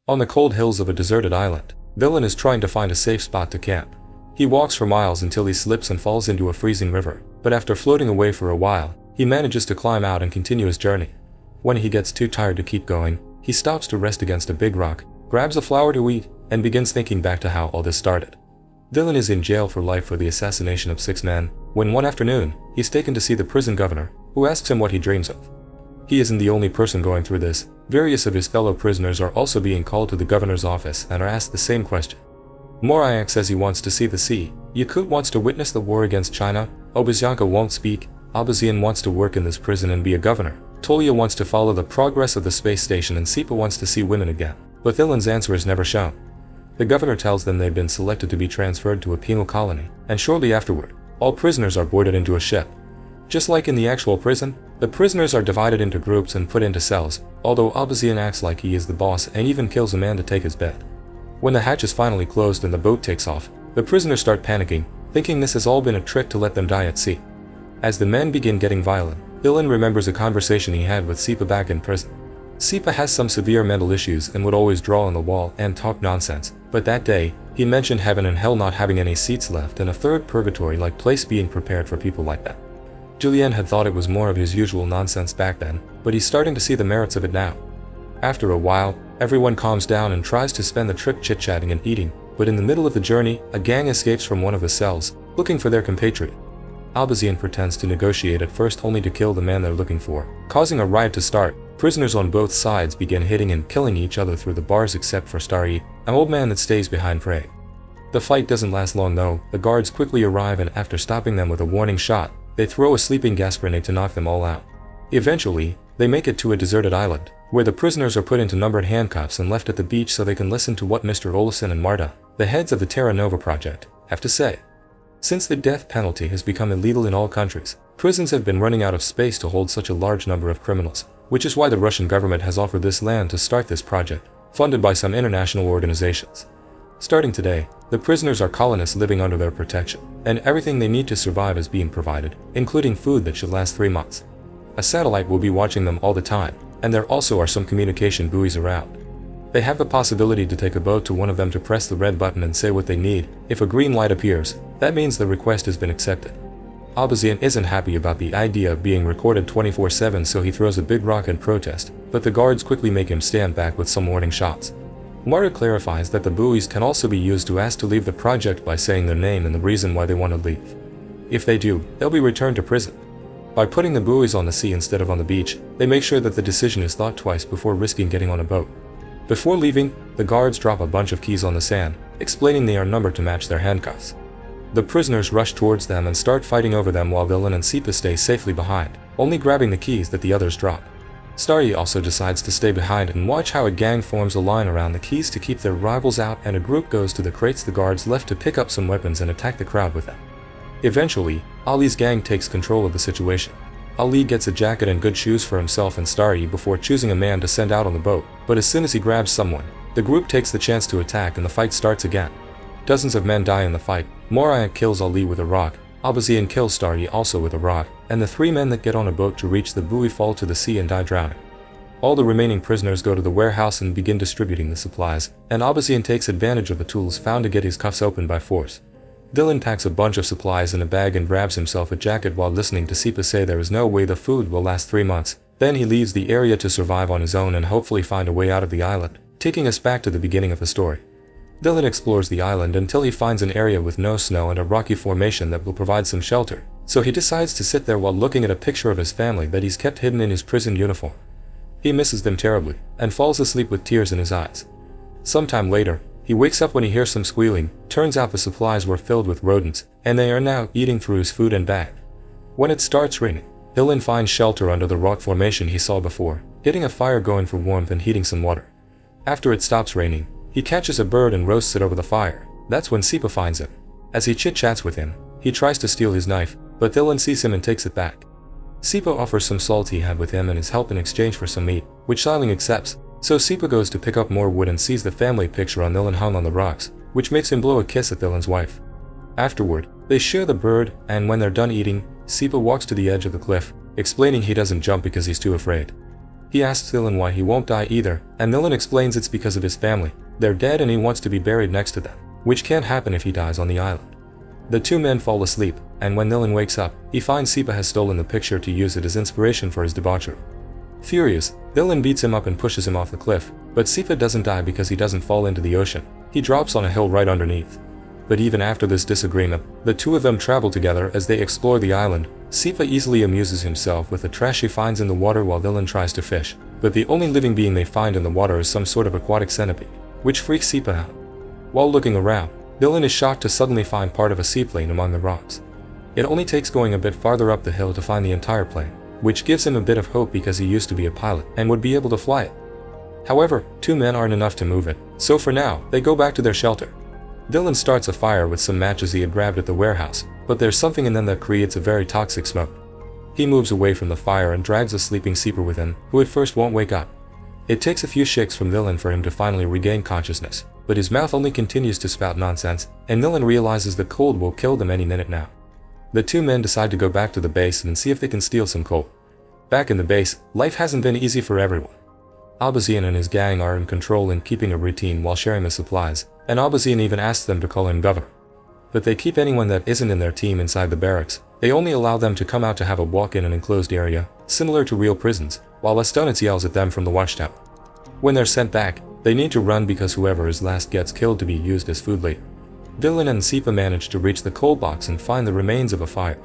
On the cold hills of a deserted island, Dylan is trying to find a safe spot to camp. He walks for miles until he slips and falls into a freezing river, but after floating away for a while, he manages to climb out and continue his journey. When he gets too tired to keep going, he stops to rest against a big rock, grabs a flower to eat, and begins thinking back to how all this started. Dylan is in jail for life for the assassination of 6 men, when one afternoon, he's taken to see the prison governor, who asks him what he dreams of. He isn't the only person going through this. Various of his fellow prisoners are also being called to the governor's office and are asked the same question. Morayak says he wants to see the sea, Yakut wants to witness the war against China, Obazyanka won't speak, Abazian wants to work in this prison and be a governor, Tolia wants to follow the progress of the space station, and Sipa wants to see women again. But Dylan's answer is never shown. The governor tells them they've been selected to be transferred to a penal colony, and shortly afterward, all prisoners are boarded into a ship. Just like in the actual prison, the prisoners are divided into groups and put into cells, although Abazian acts like he is the boss and even kills a man to take his bed. When the hatch is finally closed and the boat takes off, the prisoners start panicking, thinking this has all been a trick to let them die at sea. As the men begin getting violent, Dylan remembers a conversation he had with Sipa back in prison. Sipa has some severe mental issues and would always draw on the wall and talk nonsense, but that day, he mentioned heaven and hell not having any seats left and a third purgatory-like place being prepared for people like that. Julien had thought it was more of his usual nonsense back then, but he's starting to see the merits of it now. After a while, everyone calms down and tries to spend the trip chit-chatting and eating, but in the middle of the journey, a gang escapes from one of the cells, looking for their compatriot. Albazian pretends to negotiate at first only to kill the man they're looking for, causing a riot to start. Prisoners on both sides begin hitting and killing each other through the bars except for Starry, an old man that stays behind prey. The fight doesn't last long though. The guards quickly arrive and after stopping them with a warning shot, they throw a sleeping gas grenade to knock them all out. Eventually, they make it to a deserted island, where the prisoners are put into numbered handcuffs and left at the beach so they can listen to what Mr. Olsen and Marta, the heads of the Tera Nova project, have to say. Since the death penalty has become illegal in all countries, prisons have been running out of space to hold such a large number of criminals, which is why the Russian government has offered this land to start this project, funded by some international organizations. Starting today, the prisoners are colonists living under their protection, and everything they need to survive is being provided, including food that should last 3 months. A satellite will be watching them all the time, and there also are some communication buoys around. They have the possibility to take a boat to one of them to press the red button and say what they need. If a green light appears, that means the request has been accepted. Albazian isn't happy about the idea of being recorded 24/7, so he throws a big rock in protest, but the guards quickly make him stand back with some warning shots. Marta clarifies that the buoys can also be used to ask to leave the project by saying their name and the reason why they want to leave. If they do, they'll be returned to prison. By putting the buoys on the sea instead of on the beach, they make sure that the decision is thought twice before risking getting on a boat. Before leaving, the guards drop a bunch of keys on the sand, explaining they are numbered to match their handcuffs. The prisoners rush towards them and start fighting over them while Dylan and Sipa stay safely behind, only grabbing the keys that the others drop. Starry also decides to stay behind and watch how a gang forms a line around the keys to keep their rivals out, and a group goes to the crates the guards left to pick up some weapons and attack the crowd with them. Eventually, Ali's gang takes control of the situation. Ali gets a jacket and good shoes for himself and Starry before choosing a man to send out on the boat, but as soon as he grabs someone, the group takes the chance to attack and the fight starts again. Dozens of men die in the fight. Morayak kills Ali with a rock, Albazian kills Starry also with a rock, and the 3 men that get on a boat to reach the buoy fall to the sea and die drowning. All the remaining prisoners go to the warehouse and begin distributing the supplies, and Albazian takes advantage of the tools found to get his cuffs open by force. Dylan packs a bunch of supplies in a bag and grabs himself a jacket while listening to Sipa say there is no way the food will last 3 months. Then he leaves the area to survive on his own and hopefully find a way out of the island, taking us back to the beginning of the story. Dylan explores the island until he finds an area with no snow and a rocky formation that will provide some shelter, so he decides to sit there while looking at a picture of his family that he's kept hidden in his prison uniform. He misses them terribly, and falls asleep with tears in his eyes. Sometime later, he wakes up when he hears some squealing. Turns out the supplies were filled with rodents, and they are now eating through his food and bag. When it starts raining, Dylan finds shelter under the rock formation he saw before, getting a fire going for warmth and heating some water. After it stops raining, he catches a bird and roasts it over the fire. That's when Sipa finds him. As he chit-chats with him, he tries to steal his knife, but Dylan sees him and takes it back. Sipa offers some salt he had with him and his help in exchange for some meat, which Xiling accepts, so Sipa goes to pick up more wood and sees the family picture on Dylan hung on the rocks, which makes him blow a kiss at Dylan's wife. Afterward, they share the bird, and when they're done eating, Sipa walks to the edge of the cliff, explaining he doesn't jump because he's too afraid. He asks Dylan why he won't die either, and Dylan explains it's because of his family. They're dead and he wants to be buried next to them, which can't happen if he dies on the island. The two men fall asleep, and when Dylan wakes up, he finds Sipa has stolen the picture to use it as inspiration for his debauchery. Furious, Dylan beats him up and pushes him off the cliff, but Sipa doesn't die because he doesn't fall into the ocean. He drops on a hill right underneath. But even after this disagreement, the two of them travel together as they explore the island. Sipa easily amuses himself with the trash he finds in the water while Dylan tries to fish, but the only living being they find in the water is some sort of aquatic centipede, which freaks Sipa out. While looking around, Dylan is shocked to suddenly find part of a seaplane among the rocks. It only takes going a bit farther up the hill to find the entire plane, which gives him a bit of hope because he used to be a pilot and would be able to fly it. However, two men aren't enough to move it, so for now, they go back to their shelter. Dylan starts a fire with some matches he had grabbed at the warehouse, but there's something in them that creates a very toxic smoke. He moves away from the fire and drags a sleeping Sipa with him, who at first won't wake up. It takes a few shakes from Dylan for him to finally regain consciousness, but his mouth only continues to spout nonsense, and Dylan realizes the cold will kill them any minute now. The two men decide to go back to the base and see if they can steal some coal. Back in the base, life hasn't been easy for everyone. Abazian and his gang are in control and keeping a routine while sharing the supplies, and Abazian even asks them to call him governor. But they keep anyone that isn't in their team inside the barracks. They only allow them to come out to have a walk in an enclosed area, similar to real prisons, while Estonitz yells at them from the watchtower. When they're sent back, they need to run because whoever is last gets killed to be used as food later. Dylan and Sipa manage to reach the coal box and find the remains of a fire.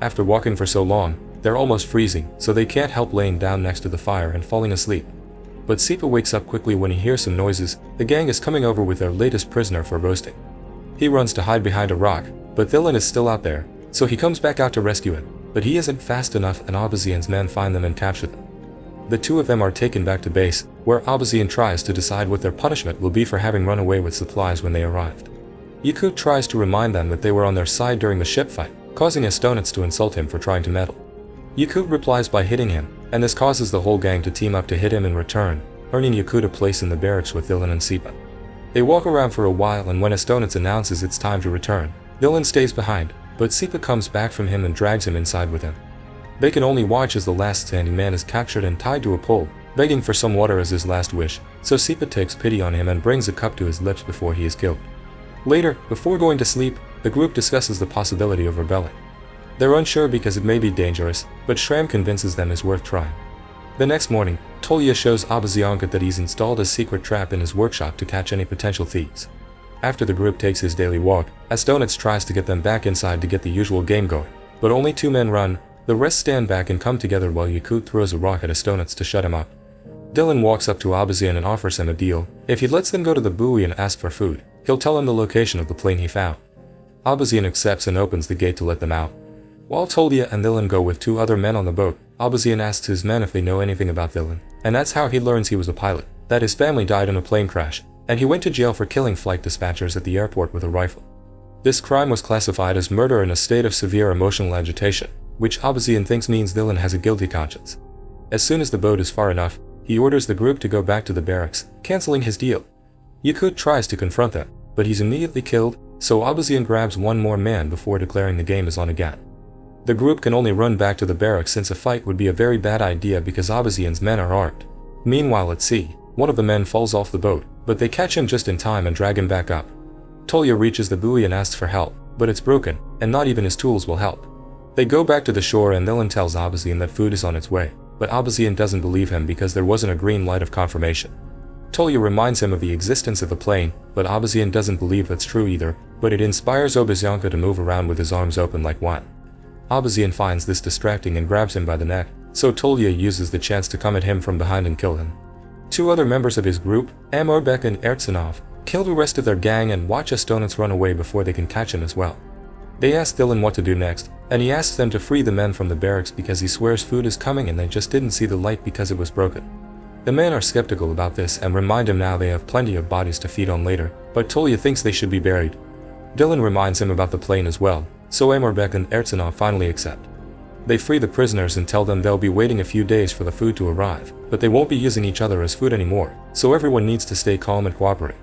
After walking for so long, they're almost freezing, so they can't help laying down next to the fire and falling asleep. But Sipa wakes up quickly when he hears some noises. The gang is coming over with their latest prisoner for roasting. He runs to hide behind a rock, but Dylan is still out there, so he comes back out to rescue him. But he isn't fast enough and Abazian's men find them and capture them. The two of them are taken back to base, where Abazian tries to decide what their punishment will be for having run away with supplies when they arrived. Yakut tries to remind them that they were on their side during the ship fight, causing Estonitz to insult him for trying to meddle. Yakut replies by hitting him, and this causes the whole gang to team up to hit him in return, earning Yakut a place in the barracks with Dylan and Sipa. They walk around for a while, and when Estonitz announces it's time to return, Dylan stays behind, but Sipa comes back from him and drags him inside with him. They can only watch as the last standing man is captured and tied to a pole, begging for some water as his last wish, so Sipa takes pity on him and brings a cup to his lips before he is killed. Later, before going to sleep, the group discusses the possibility of rebelling. They're unsure because it may be dangerous, but Shram convinces them it's worth trying. The next morning, Tolya shows Abazianka that he's installed a secret trap in his workshop to catch any potential thieves. After the group takes his daily walk, Estonitz tries to get them back inside to get the usual game going, but only two men run. The rest stand back and come together while Yakut throws a rock at Estonitz to shut him up. Dylan walks up to Abazian and offers him a deal. If he lets them go to the buoy and ask for food, he'll tell him the location of the plane he found. Abazian accepts and opens the gate to let them out. While Tolya and Dylan go with two other men on the boat, Abazian asks his men if they know anything about Dylan, and that's how he learns he was a pilot, that his family died in a plane crash, and he went to jail for killing flight dispatchers at the airport with a rifle. This crime was classified as murder in a state of severe emotional agitation, which Abazian thinks means Dylan has a guilty conscience. As soon as the boat is far enough, he orders the group to go back to the barracks, canceling his deal. Yakut tries to confront them, but he's immediately killed, so Abazian grabs one more man before declaring the game is on again. The group can only run back to the barracks since a fight would be a very bad idea because Abazian's men are armed. Meanwhile at sea, one of the men falls off the boat, but they catch him just in time and drag him back up. Tolya reaches the buoy and asks for help, but it's broken, and not even his tools will help. They go back to the shore and Dylan tells Abazian that food is on its way, but Abazian doesn't believe him because there wasn't a green light of confirmation. Tolya reminds him of the existence of the plane, but Abazian doesn't believe that's true either, but it inspires Abazianka to move around with his arms open like wine. Abazian finds this distracting and grabs him by the neck, so Tolya uses the chance to come at him from behind and kill him. Two other members of his group, Amorbek and Ertsanov, kill the rest of their gang and watch Estonitz run away before they can catch him as well. They ask Dylan what to do next, and he asks them to free the men from the barracks because he swears food is coming and they just didn't see the light because it was broken. The men are skeptical about this and remind him now they have plenty of bodies to feed on later, but Tolya thinks they should be buried. Dylan reminds him about the plane as well, so Amorbek and Ertsanov finally accept. They free the prisoners and tell them they'll be waiting a few days for the food to arrive, but they won't be using each other as food anymore, so everyone needs to stay calm and cooperate.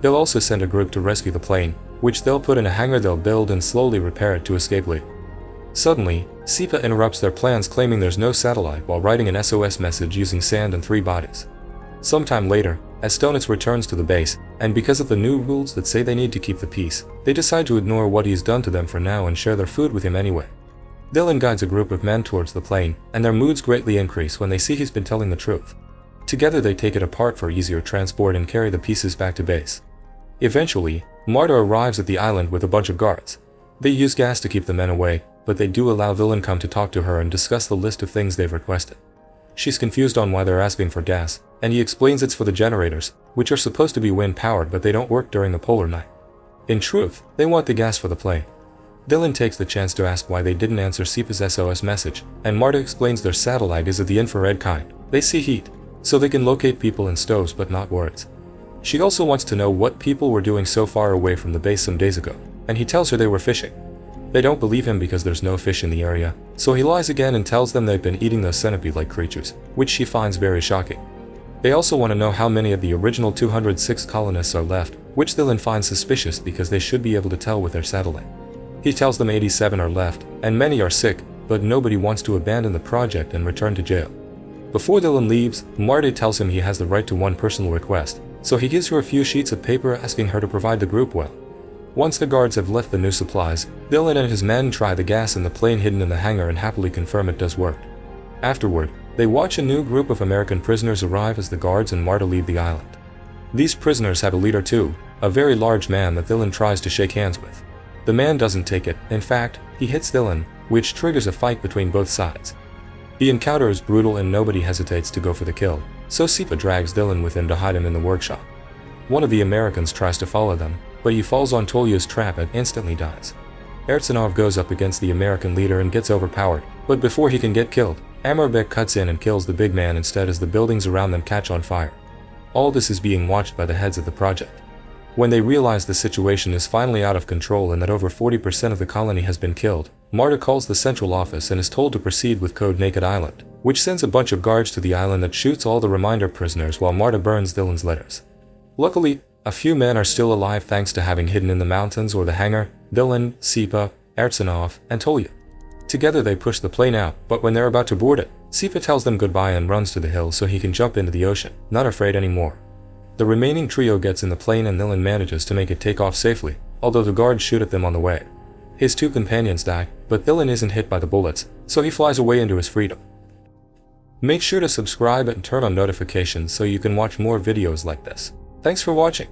They'll also send a group to rescue the plane, which they'll put in a hangar they'll build and slowly repair it to escape later. Suddenly, Sipa interrupts their plans, claiming there's no satellite, while writing an SOS message using sand and 3 bodies. Sometime later, Astonitz returns to the base, and because of the new rules that say they need to keep the peace, they decide to ignore what he's done to them for now and share their food with him anyway. Dylan guides a group of men towards the plane, and their moods greatly increase when they see he's been telling the truth. Together they take it apart for easier transport and carry the pieces back to base. Eventually, Marta arrives at the island with a bunch of guards. They use gas to keep the men away, but they do allow Villain come to talk to her and discuss the list of things they've requested. She's confused on why they're asking for gas, and he explains it's for the generators, which are supposed to be wind-powered but they don't work during the polar night. In truth, they want the gas for the plane. Dylan takes the chance to ask why they didn't answer Sipa's SOS message, and Marta explains their satellite is of the infrared kind. They see heat, so they can locate people in stoves but not words. She also wants to know what people were doing so far away from the base some days ago, and he tells her they were fishing. They don't believe him because there's no fish in the area, so he lies again and tells them they've been eating those centipede-like creatures, which she finds very shocking. They also want to know how many of the original 206 colonists are left, which Dylan finds suspicious because they should be able to tell with their satellite. He tells them 87 are left, and many are sick, but nobody wants to abandon the project and return to jail. Before Dylan leaves, Marty tells him he has the right to one personal request, so he gives her a few sheets of paper asking her to provide the group well. Once the guards have left the new supplies, Dylan and his men try the gas in the plane hidden in the hangar and happily confirm it does work. Afterward, they watch a new group of American prisoners arrive as the guards and Marta leave the island. These prisoners have a leader too, a very large man that Dylan tries to shake hands with. The man doesn't take it. In fact, he hits Dylan, which triggers a fight between both sides. The encounter is brutal and nobody hesitates to go for the kill, so Sipa drags Dylan with him to hide him in the workshop. One of the Americans tries to follow them, but he falls on Tolya's trap and instantly dies. Ertsanov goes up against the American leader and gets overpowered, but before he can get killed, Amorbek cuts in and kills the big man instead as the buildings around them catch on fire. All this is being watched by the heads of the project. When they realize the situation is finally out of control and that over 40% of the colony has been killed, Marta calls the central office and is told to proceed with Code Naked Island, which sends a bunch of guards to the island that shoots all the reminder prisoners while Marta burns Dylan's letters. Luckily, a few men are still alive thanks to having hidden in the mountains or the hangar: Dylan, Sipa, Ertsanov, and Tolya. Together they push the plane out, but when they're about to board it, Sipa tells them goodbye and runs to the hill so he can jump into the ocean, not afraid anymore. The remaining trio gets in the plane and Dylan manages to make it take off safely, although the guards shoot at them on the way. His 2 companions die, but Dylan isn't hit by the bullets, so he flies away into his freedom. Make sure to subscribe and turn on notifications so you can watch more videos like this. Thanks for watching.